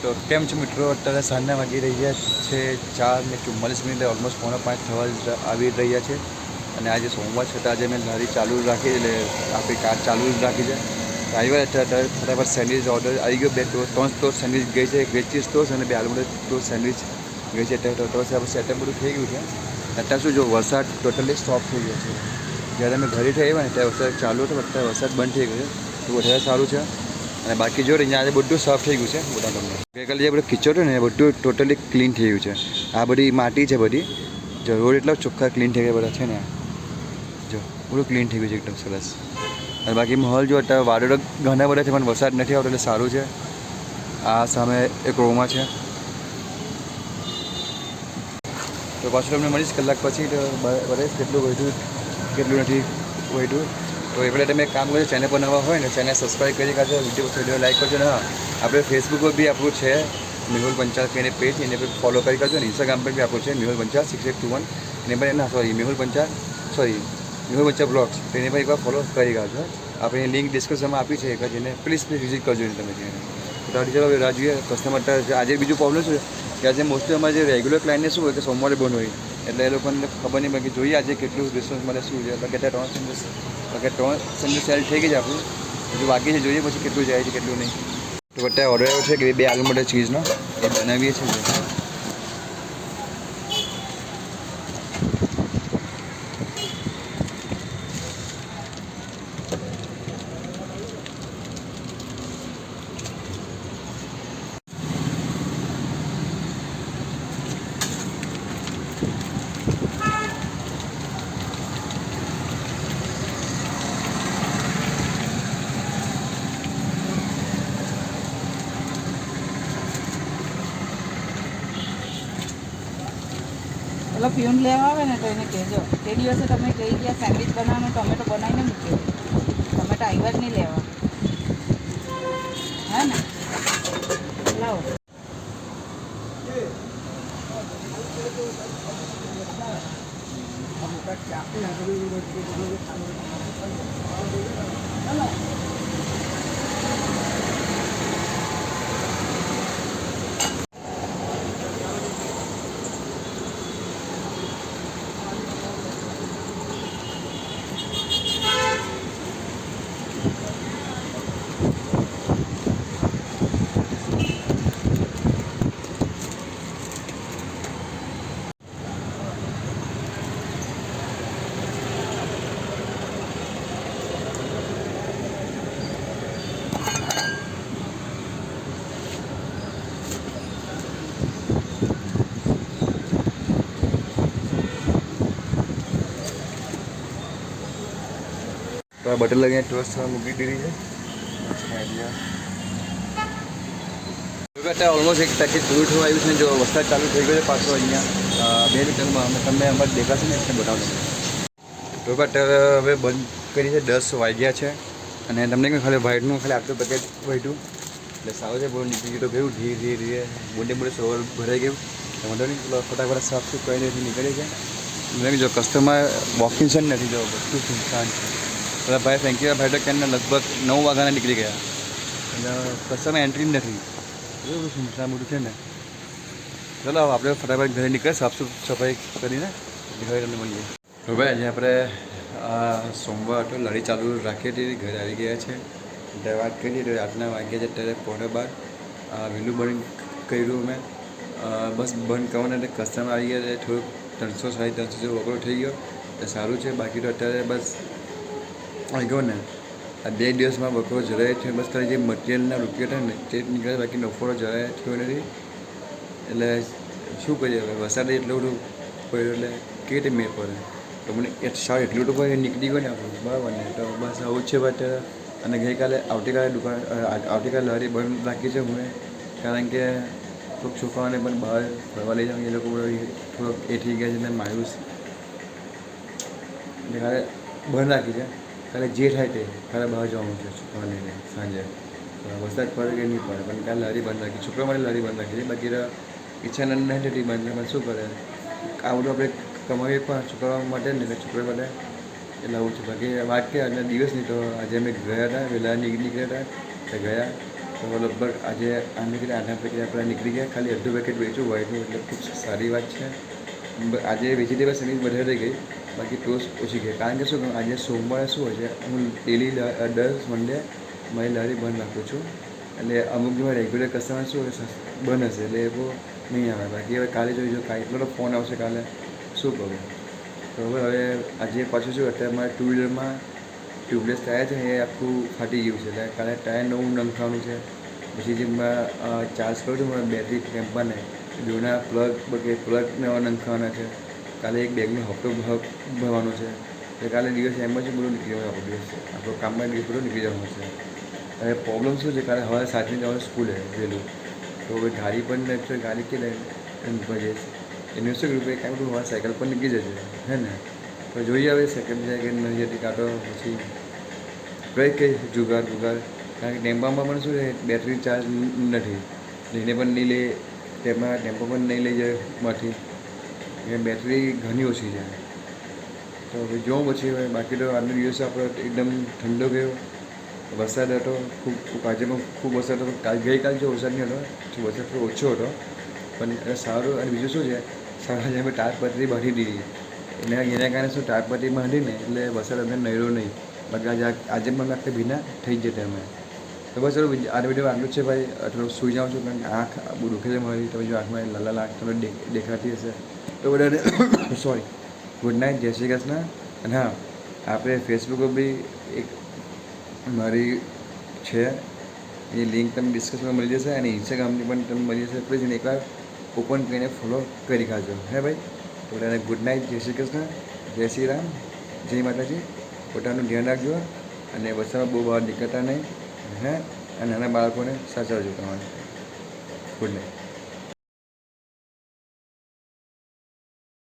તો કેમ છો મિત્રો? અત્યારે સાંજના વાગી રહ્યા છે 4:44, ઓલમોસ્ટ 4:45 થવા આવી રહ્યા છે. અને આજે સોમવાર છે તો આજે મેં લારી ચાલુ રાખી, એટલે આપણી કાર ચાલુ જ રાખી છે. આવ્યા અત્યારે ફટાફટ સેન્ડવિચ ઓર્ડર આવી ગયો. 3 ટોસ્ટ સેન્ડવિચ ગઈ છે, એક વેજ ચીઝ ટોસ્ટ અને 2 આલુ ટોસ્ટ સેન્ડવિચ ગઈ છે. અત્યારે તો સેટઅપ બધું થઈ ગયું છે. અત્યારે શું જો વરસાદ ટોટલી સ્ટોપ થઈ ગયો છે. જ્યારે અમે ઘરેથી આવ્યા ને ત્યારે વરસાદ ચાલુ હતો, અત્યારે વરસાદ બંધ થઈ ગયો છે, તો વધારે સારું છે. અને બાકી જો અહીંયા આજે બધું સાફ થઈ ગયું છે. બધા તમને ગઈકાલે જે બધું કિચડ હતું ને એ બધું ટોટલી ક્લીન થઈ ગયું છે. આ બધી માટી છે બધી, જો રોડ એટલા ચોખ્ખા ક્લીન થઈ ગયા બધા છે ને, જો બધું ક્લીન થઈ ગયું છે એકદમ સરસ. અને બાકી માહોલ જો અત્યારે વાદળો ઘણા બધા છે પણ વરસાદ નથી આવતો, એટલે સારું છે. આ સામે એક રોમાં છે, તો પાછું તમને મળીશ કલાક પછી. તો બતાવીશ કેટલું વધ્યું કેટલું નથી વધ્યું. તો એ પહેલાં તમે એક કામ કરજો, ચેનલ પર નવા હોય ને ચેનલ સબસ્ક્રાઈબ કરી કાઢજો, વિડીયો લાઈક કરજો ને. હા, આપણે ફેસબુક પર બી આપણું છે મેહુલ પંચાલ કરીને પેજ, એને પર ફોલો કરી કાઢજો ને. ઇન્સ્ટાગ્રામ પર બી આપણું છે મેહુલ પંચાલ 6821, એને પર મેહુલ પંચાલ બ્લોગ્સ, તો એને પર એકવાર ફોલો કરી કાઢજો. આપણે લિંક ડિસ્ક્રિપ્શનમાં આપી છે, એક જેને પ્લીઝ વિઝિટ કરજો ને તમે ત્યાં. તો ચાલો રાહ જોઈએ કસ્ટમર. આજે બીજું પ્રોબ્લેમ શું છે કે આજે મોસ્ટલી અમારે જે રેગ્યુલર ક્લાયન્ટને શું હોય કે સોમવારે બંધ હોય, એટલે એ લોકોને ખબર નહીં બાકી જોઈએ આજે કેટલું રિસ્પોન્સ મળે શું છે. બાકી ત્રણ સેન્ડવિચ સેલ થઈ ગઈ છે આપણું, હજુ બાકી છે, જોઈએ પછી કેટલું જાય છે કેટલું નહીં. તો અત્યારે ઓર્ડર આવ્યો છે કે 2 આલુ મટર ચીઝનો એ બનાવીએ છીએ. પેલો પ્યુન લેવા આવે ને તો એને કહેજો તે દિવસે તમે કહી ગયા સેન્ડવિચ બનાવવાનું, ટમેટો બનાવીને મૂક્યો, ટમેટો આવ્યા જ નહીં લેવા, હે ને? લાવો. તો આ બટર લગીને ટોસ્ટ મૂકી દીધી છે. અત્યારે ઓલમોસ્ટ એક પેકેજ પૂરું થવા આવ્યું છે. જો વરસાદ ચાલુ થઈ ગયો છે પાછો અહીંયા 2 મિનિટમાં તમને અમારે દેખાશે ને એટલે બતાવજો. તો અત્યારે હવે બંધ કરી છે, 10 વાગ્યા છે. અને તમને કંઈ ખાલી વ્હાઈટનું ખાલી આટલું પેકેજ વાઈટું એટલે સારું છે. બહુ નીકળી ગયું તો ગયું ધીરે ધીરે મોટે સવાર ભરાઈ ગયું. વાંધો નહીં, ફટાફટ સાફ સુફ કરીને નીકળી છે. મને જો કસ્ટમર વોકિંગ છે નથી, જો બધું સુનસાન છે. પેલા ભાઈ ફેંકી ભાઈ તો કેમને લગભગ 9 વાગ્યાના નીકળી ગયા, એટલે કસ્ટમર એન્ટ્રી નથી. બરાબર સુનસાન બધું છે ને. ચાલો આપણે ફટાફટ ઘરે નીકળે સાફ સફાઈ કરીને ઘરે તમને મળીએ. તો ભાઈ આજે આપણે સોમવાર તો લડી ચાલુ રાખી હતી, ઘરે આવી ગયા છે. એટલે વાત કરીએ તો રાતના વાગ્યા છે અત્યારે 11:15. વહેલું બંધ કર્યું મેં, બસ બંધ કરવાના એટલે કસ્ટમર આવી ગયા. થોડુંક 300-350 જેવો વગરો થઈ ગયો, એટલે સારું છે. બાકી તો અત્યારે બસ આવી ગયો ને આ 2 દિવસમાં બકરો જરાય થયો. બસ ખાલી જે મટીરિયલના રૂપિયા થાય ને તે જ નીકળે, બાકી નફો જરાય થયો નથી. એટલે શું કરીએ હવે, વરસાદ એટલું બધું પડ્યું એટલે કેવી રીતે મેળ પડે. તો મને સારું એટલું તો ભાઈ નીકળી ગયો ને આપણું, બરાબર ને? તો બસ આવું જ છે અત્યારે. અને આવતીકાલે લારી બંધ રાખી છે હું, કારણ કે થોડુંક છોકરાઓને પણ બહાર ફરવા લઈ જાઉં, એ લોકો થોડોક એ થઈ ગયા છે ને માયુસ, એટલે કાલે બંધ રાખી છે. કાલે જે થાય તે કાલે બહાર જવાનું છે છોકરાને લઈને સાંજે. વરસાદ પડે કે નહીં પડે, પણ કાલે લારી બંધ રાખી, છોકરા માટે લારી બંધ રાખી છે. બાકી ઈચ્છા નહીં થતી બંધ, પણ શું કરે, આ બધું આપણે કમાવીએ પણ છોકરાઓ માટે જ ને, છોકરા માટે એટલે આવું છે. બાકી વાત કે આજના દિવસની તો આજે અમે ગયા હતા, વહેલા નીકળ્યા હતા તો ગયા. તો લગભગ આજે આને કેટલા 8 પેકેટ આપણે નીકળી ગયા. ખાલી અડધું પેકેટ વેચવું હોય એટલે ખૂબ સારી વાત છે. આજે વેજીટેબલ સેન્ડવિચ વધારે થઈ ગઈ, બાકી ટોસ્ટ ઓછી ગઈ. કારણ કે શું આજે સોમવારે શું હોય છે, હું ડેલી દર સન્ડે મારી લારી બંધ રાખું છું. એટલે અમુક જેવા રેગ્યુલર કસ્ટમર શું હોય બંધ હશે એટલે એ બહુ નહીં આવે. બાકી હવે કાલે જોઈજો, કાંઈ એટલો ફોન આવશે કાલે શું કરું. તો હવે આજે પાછું શું અત્યારે મારે ટુ વ્હીલરમાં ટ્યુબલેસ ટાયર છે એ આખું ફાટી ગયું છે. એટલે કાલે ટાયર નવું નંખાવાનું છે. પછી જે ચાર્જ કરું છું મારા બેટરી ટેમ્પાને જૂના પ્લગ નવા નંખાવાના છે. કાલે એક બેગનો હપ્તો ભરવાનો છે. એટલે કાલે દિવસ એમ જ બધું નીકળી જવાનું. આપણો દિવસ આપણો કામમાં દિવસ બધું નીકળી જવાનું છે. હવે પ્રોબ્લેમ શું છે, કાલે સવારે 7 જવાનું સ્કૂલે વહેલું, તો હવે ગાડી પણ નથી. ગાડી કે ભજે એનું શું રૂપિયા કાંઈ બધું મારા સાયકલ પર નીકળી જશે હે ને. તો જોઈએ હવે સેકન્ડ જાય કે નહીં જતી, કાંટો પછી કઈ જુગાર. કારણ કે ટેમ્પામાં પણ શું છે, બેટરી ચાર્જ નથી, લઈને પણ નહીં લે, તેમાં ટેમ્પો પણ નહીં લઈ જાય માંથી, એ બેટરી ઘણી ઓછી છે. તો હવે જોઉં પછી હવે. બાકી તો આજનો દિવસ આપણો એકદમ ઠંડો ગયો. વરસાદ હતો ખૂબ, આજે પણ ખૂબ વરસાદ હતો. ગઈકાલ જો વરસાદ નહીં હતો, વરસાદ થોડો ઓછો હતો પણ સારું. અને બીજું શું છે, સારા અમે તાડપત્રી બાંધી દીધી. એના કારણે શું તાડપત્રી બાંધીને એટલે વરસાદ અમને નડ્યો નહીં. બાકી આજે પણ આપણે ભીના થઈ જ જતા અમે. તો બસ ચલો, આ વિડીયો આટલું જ છે ભાઈ. થોડું સૂઈ જાઉં છું કારણ કે આંખ બહુ દુખે છે મારી. તમે જો આંખમાં લાલ આંખ તમને દેખાતી હશે તો બધાને સોરી, ગુડ નાઇટ, જય શ્રી કૃષ્ણ. અને હા, આપણે ફેસબુક પર બી એક મારી છે, એ લિંક તમને ડિસ્કસમાં મળી જશે. અને ઇન્સ્ટાગ્રામની પણ તમને મળી જશે. પ્લીઝ એને એકવાર ઓપન કરીને ફોલો કરી ખાજો હે ભાઈ. તો બધાને ગુડ નાઇટ, જય શ્રી કૃષ્ણ, જય શ્રી રામ, જય માતાજી. પોતાનું ધ્યાન રાખજો અને વરસાદમાં બહુ બહાર નીકળતા નહીં હે. અને નાના બાળકોને સાચવજો તમારે. Good night.